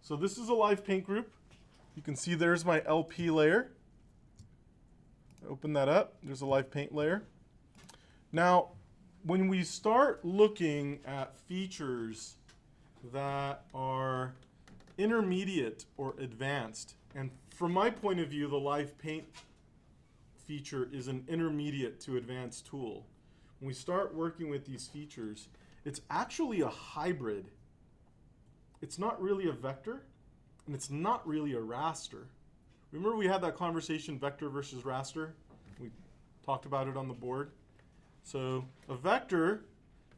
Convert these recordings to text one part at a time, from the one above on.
So this is a live paint group. You can see there's my LP layer. Open that up. There's a live paint layer. Now, when we start looking at features that are intermediate or advanced, and from my point of view, the live paint feature is an intermediate to advanced tool. When we start working with these features, it's actually a hybrid. It's not really a vector, and it's not really a raster. Remember we had that conversation, vector versus raster? We talked about it on the board. So a vector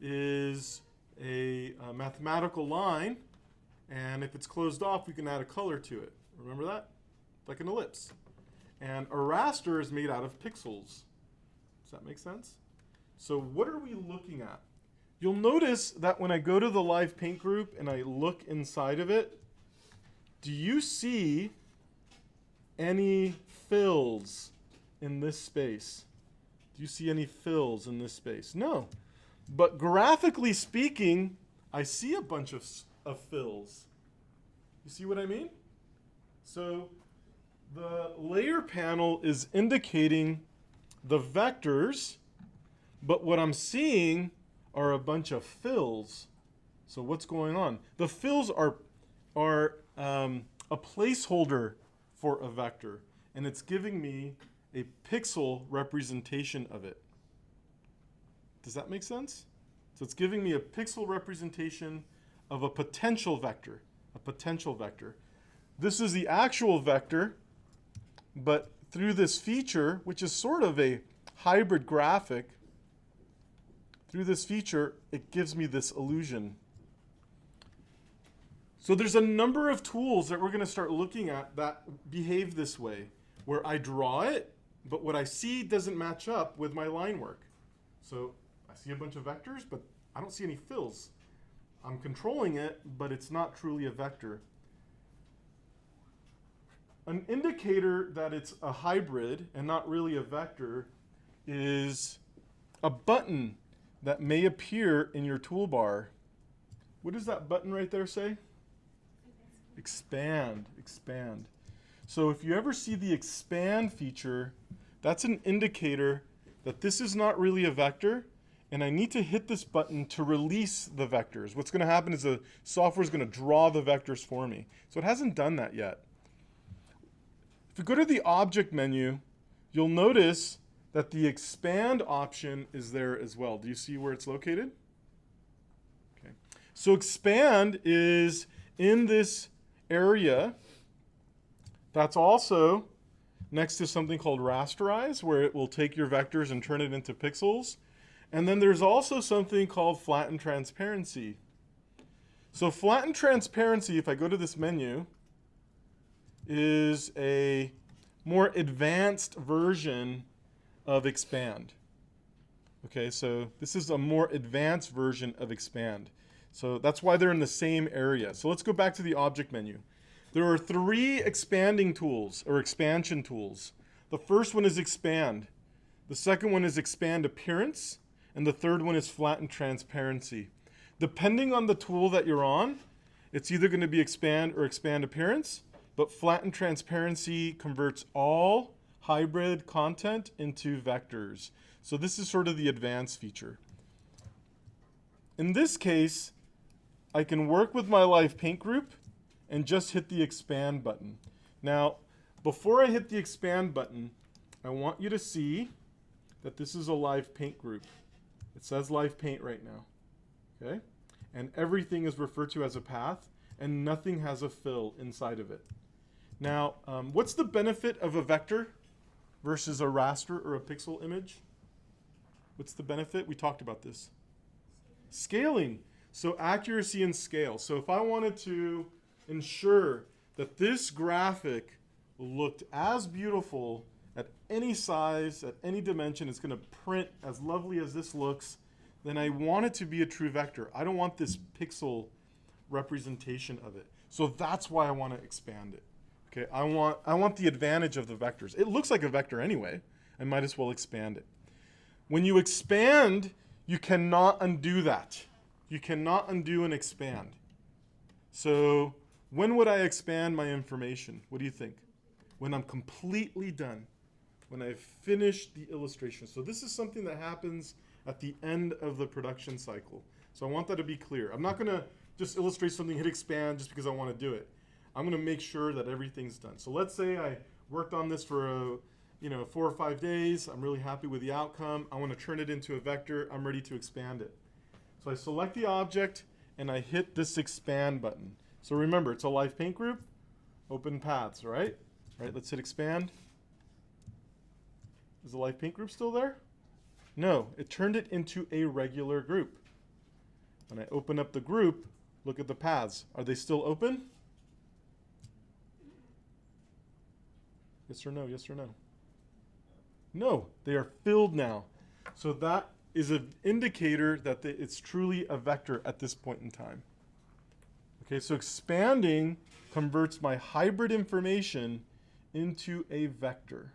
is a mathematical line, and if it's closed off, we can add a color to it. Remember that? Like an ellipse. And a raster is made out of pixels. Does that make sense? So what are we looking at? You'll notice that when I go to the live paint group and I look inside of it, do you see any fills in this space? Do you see any fills in this space? No. But graphically speaking, I see a bunch of fills. You see what I mean? So the layer panel is indicating the vectors, but what I'm seeing are a bunch of fills. So what's going on? The fills are a placeholder for a vector, and it's giving me a pixel representation of it. Does that make sense? So it's giving me a pixel representation of a potential vector, This is the actual vector, but through this feature, which is sort of a hybrid graphic, through this feature, it gives me this illusion. So there's a number of tools that we're going to start looking at that behave this way, where I draw it, but what I see doesn't match up with my line work. So I see a bunch of vectors, but I don't see any fills. I'm controlling it, but it's not truly a vector. An indicator that it's a hybrid and not really a vector is a button that may appear in your toolbar. What does that button right there say? Expand, expand. So if you ever see the expand feature, that's an indicator that this is not really a vector, and I need to hit this button to release the vectors. What's going to happen is the software is going to draw the vectors for me. So it hasn't done that yet. If you go to the object menu, you'll notice that the expand option is there as well. Do you see where it's located? Okay. So expand is in this area. That's also next to something called rasterize, where it will take your vectors and turn it into pixels. And then there's also something called flatten transparency. So flatten transparency, if I go to this menu, is a more advanced version of expand. Okay, so this is a more advanced version of expand. So that's why they're in the same area. So let's go back to the object menu. There are 3 expanding tools, or expansion tools. The first one is expand. The second one is expand appearance. And the third one is flatten transparency. Depending on the tool that you're on, it's either going to be expand or expand appearance, but flatten transparency converts all hybrid content into vectors. So this is sort of the advanced feature. In this case, I can work with my live paint group and just hit the expand button. Now, before I hit the expand button, I want you to see that this is a live paint group. It says live paint right now, okay? And everything is referred to as a path, and nothing has a fill inside of it. Now, what's the benefit of a vector versus a raster or a pixel image? What's the benefit? We talked about this. Scaling. So accuracy and scale. So if I wanted to ensure that this graphic looked as beautiful at any size, at any dimension, it's going to print as lovely as this looks, then I want it to be a true vector. I don't want this pixel representation of it. So that's why I want to expand it. Okay, I want the advantage of the vectors. It looks like a vector anyway. I might as well expand it. When you expand, you cannot undo that. You cannot undo and expand. So When would I expand my information? What do you think? When I'm completely done. When I've finished the illustration. So this is something that happens at the end of the production cycle. So I want that to be clear. I'm not going to just illustrate something, hit expand just because I want to do it. I'm going to make sure that everything's done. So let's say I worked on this for 4 or 5 days. I'm really happy with the outcome. I want to turn it into a vector. I'm ready to expand it. So I select the object and I hit this expand button. So remember, it's a live paint group, open paths, right? Right, let's hit expand. Is the live paint group still there? No, it turned it into a regular group. When I open up the group, look at the paths. Are they still open? Yes or no, yes or no? No, they are filled now. So that is an indicator that it's truly a vector at this point in time. Okay, so expanding converts my hybrid information into a vector.